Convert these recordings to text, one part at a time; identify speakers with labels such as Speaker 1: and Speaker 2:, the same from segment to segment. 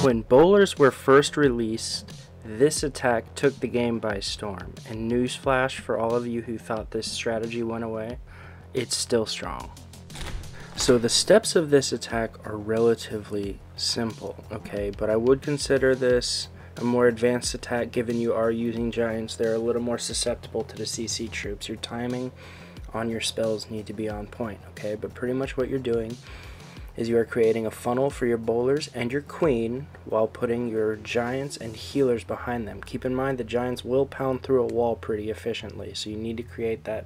Speaker 1: When bowlers were first released, this attack took the game by storm, and newsflash for all of you who thought this strategy went away, it's still strong. So the steps of this attack are relatively simple, okay, but I would consider this a more advanced attack given you are using giants. They're a little more susceptible to the CC troops. Your timing on your spells need to be on point, okay, but pretty much what you're doing is you are creating a funnel for your bowlers and your queen while putting your giants and healers behind them. Keep in mind the giants will pound through a wall pretty efficiently, so you need to create that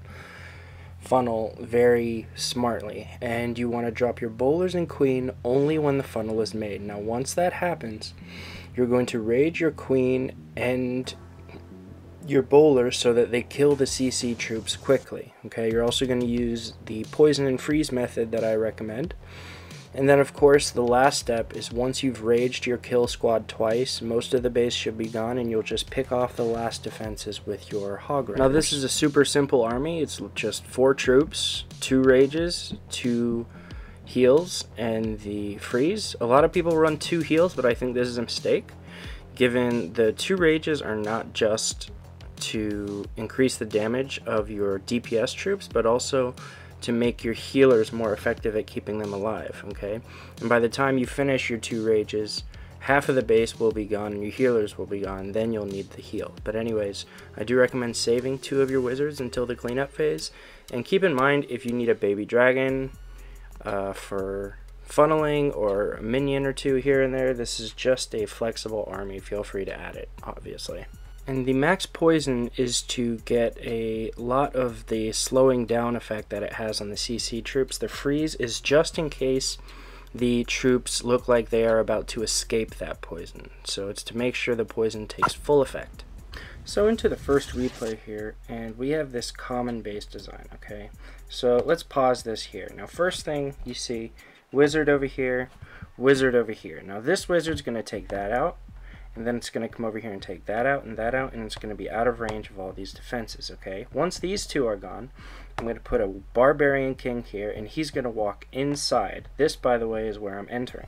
Speaker 1: funnel very smartly, and you want to drop your bowlers and queen only when the funnel is made. Now once that happens, you're going to rage your queen and your bowlers so that they kill the CC troops quickly, okay? You're also going to use the poison and freeze method that I recommend. And then of course the last step is once you've raged your kill squad twice, most of the base should be gone and you'll just pick off the last defenses with your hog riders. Now this is a super simple army. It's just 4 troops, 2 rages, 2 heals, and the freeze. A lot of people run 2 heals, but I think this is a mistake, given the 2 rages are not just to increase the damage of your DPS troops, but also to make your healers more effective at keeping them alive, okay? And by the time you finish your 2 rages, half of the base will be gone and your healers will be gone, then you'll need the heal. But anyways, I do recommend saving 2 of your wizards until the cleanup phase, and keep in mind if you need a baby dragon for funneling or a minion or 2 here and there, this is just a flexible army. Feel free to add it, obviously. And the max poison is to get a lot of the slowing down effect that it has on the CC troops. The freeze is just in case the troops look like they are about to escape that poison. So it's to make sure the poison takes full effect. So into the first replay here, and we have this common base design, okay? So let's pause this here. Now first thing you see, wizard over here, wizard over here. Now this wizard's going to take that out, and then it's going to come over here and take that out, and it's going to be out of range of all these defenses, okay? Once these 2 are gone, I'm going to put a barbarian king here, and he's going to walk inside. This, by the way, is where I'm entering,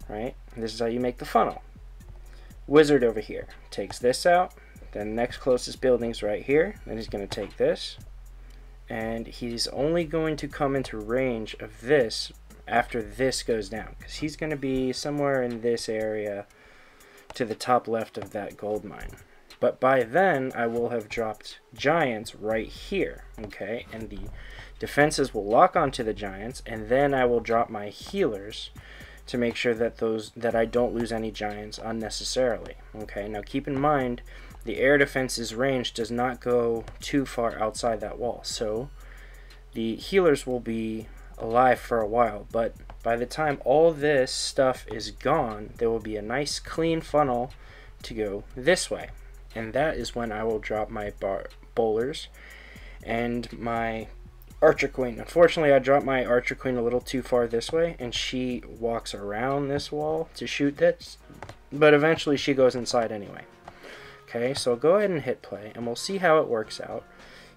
Speaker 1: right? And this is how you make the funnel. Wizard over here takes this out, then next closest building's right here, then he's going to take this, and he's only going to come into range of this after this goes down, because he's going to be somewhere in this area to the top left of that gold mine. But by then I will have dropped giants right here, okay, and the defenses will lock onto the giants, and then I will drop my healers to make sure that I don't lose any giants unnecessarily, okay? Now keep in mind the air defense's range does not go too far outside that wall, so the healers will be alive for a while, but by the time all this stuff is gone, there will be a nice clean funnel to go this way, and that is when I will drop my bowlers and my archer queen. Unfortunately, I dropped my archer queen a little too far this way, and she walks around this wall to shoot this, but eventually she goes inside anyway. Okay, so go ahead and hit play, and we'll see how it works out.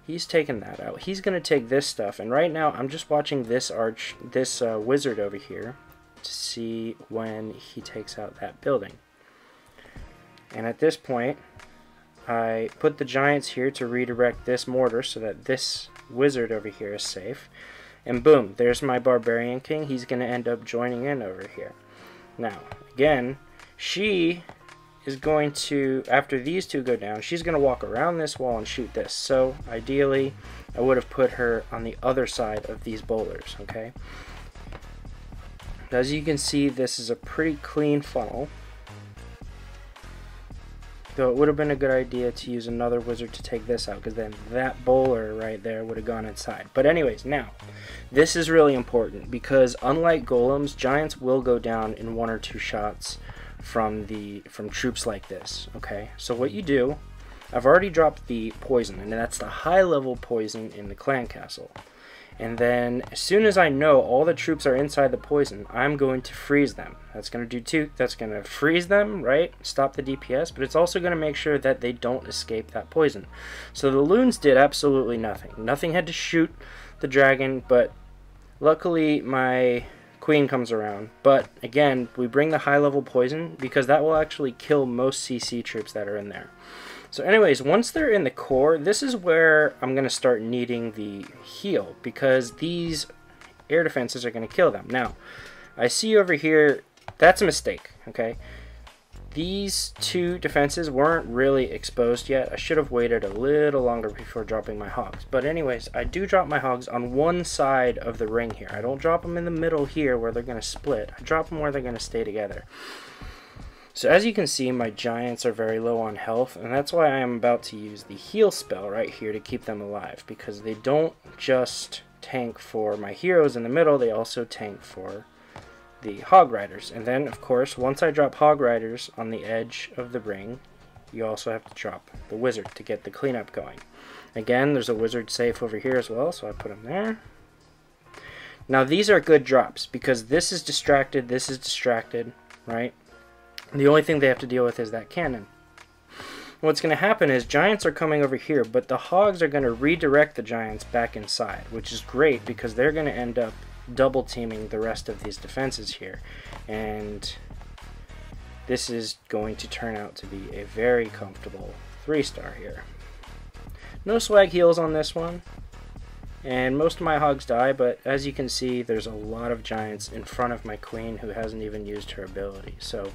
Speaker 1: He's taking that out. He's going to take this stuff, and right now I'm just watching this wizard over here to see when he takes out that building. And at this point, I put the giants here to redirect this mortar so that this wizard over here is safe. And boom, there's my barbarian king. He's going to end up joining in over here. Now, again, she is going to, after these 2 go down, she's going to walk around this wall and shoot this. So ideally I would have put her on the other side of these bowlers, okay? As you can see, this is a pretty clean funnel, though it would have been a good idea to use another wizard to take this out, because then that bowler right there would have gone inside. But anyways, now this is really important, because unlike golems, giants will go down in 1 or 2 shots from troops like this, okay? So what you do, I've already dropped the poison, and that's the high level poison in the clan castle. And then as soon as I know all the troops are inside the poison, I'm going to freeze them. That's going to do 2. That's going to freeze them, right? Stop the DPS, but it's also going to make sure that they don't escape that poison. So the loons did absolutely nothing. Nothing had to shoot the dragon, but luckily my queen comes around. But again, we bring the high level poison because that will actually kill most CC troops that are in there. So anyways, once they're in the core, this is where I'm going to start needing the heal, because these air defenses are going to kill them. Now, I see over here, that's a mistake, okay? These two defenses weren't really exposed yet. I should have waited a little longer before dropping my hogs. But anyways, I do drop my hogs on one side of the ring here. I don't drop them in the middle here where they're going to split. I drop them where they're going to stay together. So as you can see, my giants are very low on health, and that's why I am about to use the heal spell right here to keep them alive, because they don't just tank for my heroes in the middle, they also tank for the hog riders. And then of course, once I drop hog riders on the edge of the ring, you also have to drop the wizard to get the cleanup going. Again, there's a wizard safe over here as well, so I put him there. Now these are good drops because this is distracted, right? The only thing they have to deal with is that cannon. What's going to happen is giants are coming over here, but the hogs are going to redirect the giants back inside, which is great because they're going to end up double teaming the rest of these defenses here. And this is going to turn out to be a very comfortable 3-star here. No swag heals on this one. And most of my hogs die, but as you can see, there's a lot of giants in front of my queen who hasn't even used her ability. So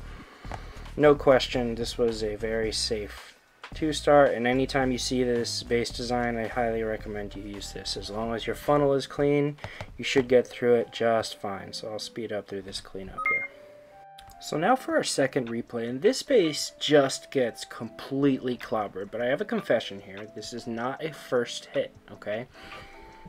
Speaker 1: no question, this was a very safe 2-star, and anytime you see this base design, I highly recommend you use this. As long as your funnel is clean, you should get through it just fine. So I'll speed up through this cleanup here. So now for our second replay, and this base just gets completely clobbered, but I have a confession here. This is not a first hit, okay?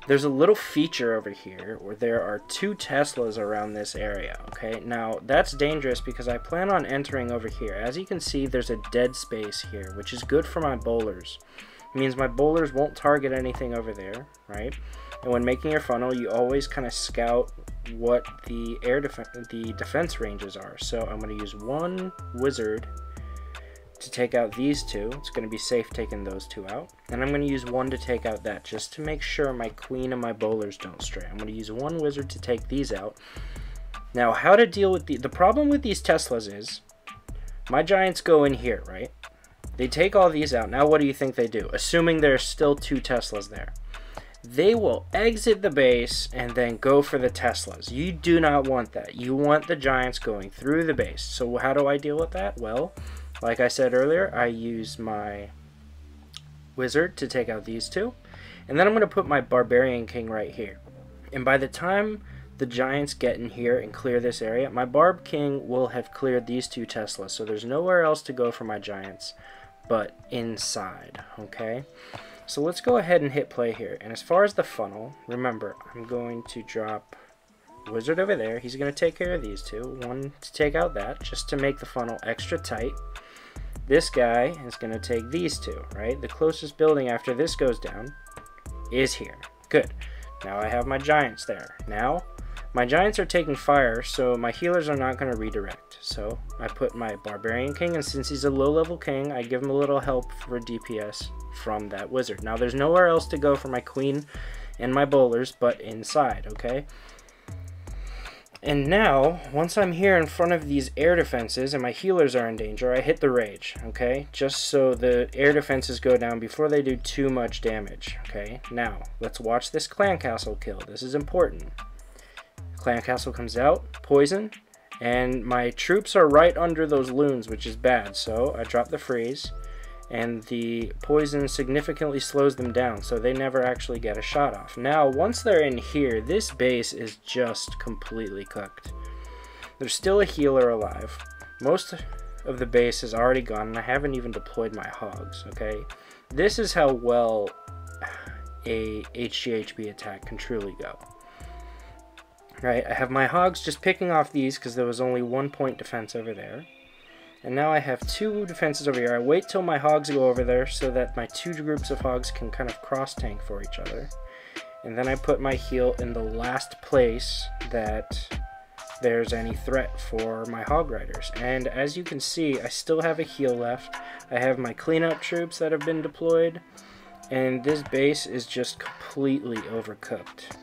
Speaker 1: There's a little feature over here where there are 2 Teslas around this area, okay? Now, that's dangerous because I plan on entering over here. As you can see, there's a dead space here, which is good for my bowlers. It means my bowlers won't target anything over there, right? And when making your funnel, you always kind of scout what the defense ranges are. So I'm going to use 1 wizard to take out these 2. It's going to be safe taking those 2 out. And I'm going to use 1 to take out that, just to make sure my queen and my bowlers don't stray. I'm going to use 1 wizard to take these out. Now, how to deal with the problem with these Teslas is, my giants go in here, right? They take all these out. Now what do you think they do? Assuming there's still 2 Teslas there. They will exit the base and then go for the Teslas. You do not want that. You want the giants going through the base. So how do I deal with that? Well, like I said earlier, I use my wizard to take out these 2. And then I'm going to put my barbarian king right here. And by the time the giants get in here and clear this area, my barb king will have cleared these 2 Teslas. So there's nowhere else to go for my giants but inside, okay? So let's go ahead and hit play here. And as far as the funnel, remember, I'm going to drop wizard over there. He's going to take care of these 2. 1 to take out that, just to make the funnel extra tight. This guy is going to take these 2, right? The closest building after this goes down is here. Good. Now I have my giants there. Now, my giants are taking fire, so my healers are not going to redirect. So I put my barbarian king, and since he's a low-level king, I give him a little help for DPS from that wizard. Now there's nowhere else to go for my queen and my bowlers but inside, okay? And now, once I'm here in front of these air defenses and my healers are in danger, I hit the rage, okay? Just so the air defenses go down before they do too much damage, okay? Now, let's watch this clan castle kill. This is important. Clan castle comes out, poison, and my troops are right under those loons, which is bad. So I drop the freeze, and the poison significantly slows them down, so they never actually get a shot off. Now, once they're in here, this base is just completely cooked. There's still a healer alive. Most of the base is already gone, and I haven't even deployed my hogs, okay? This is how well a HGHB attack can truly go. Right, I have my hogs just picking off these because there was only 1 point defense over there. And now I have 2 defenses over here. I wait till my hogs go over there so that my 2 groups of hogs can kind of cross tank for each other. And then I put my heal in the last place that there's any threat for my hog riders. And as you can see, I still have a heal left. I have my cleanup troops that have been deployed. And this base is just completely overcooked.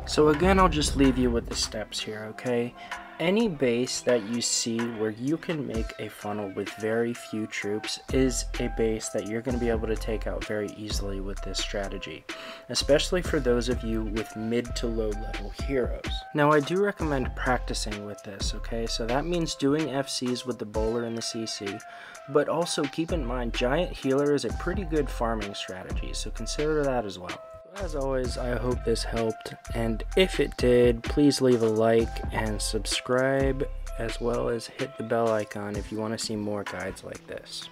Speaker 1: So again, I'll just leave you with the steps here, okay? Any base that you see where you can make a funnel with very few troops is a base that you're going to be able to take out very easily with this strategy, especially for those of you with mid to low level heroes. Now I do recommend practicing with this, okay? So that means doing FCs with the bowler and the CC, but also keep in mind giant healer is a pretty good farming strategy, so consider that as well. As always, I hope this helped, and if it did, please leave a like and subscribe, as well as hit the bell icon if you want to see more guides like this.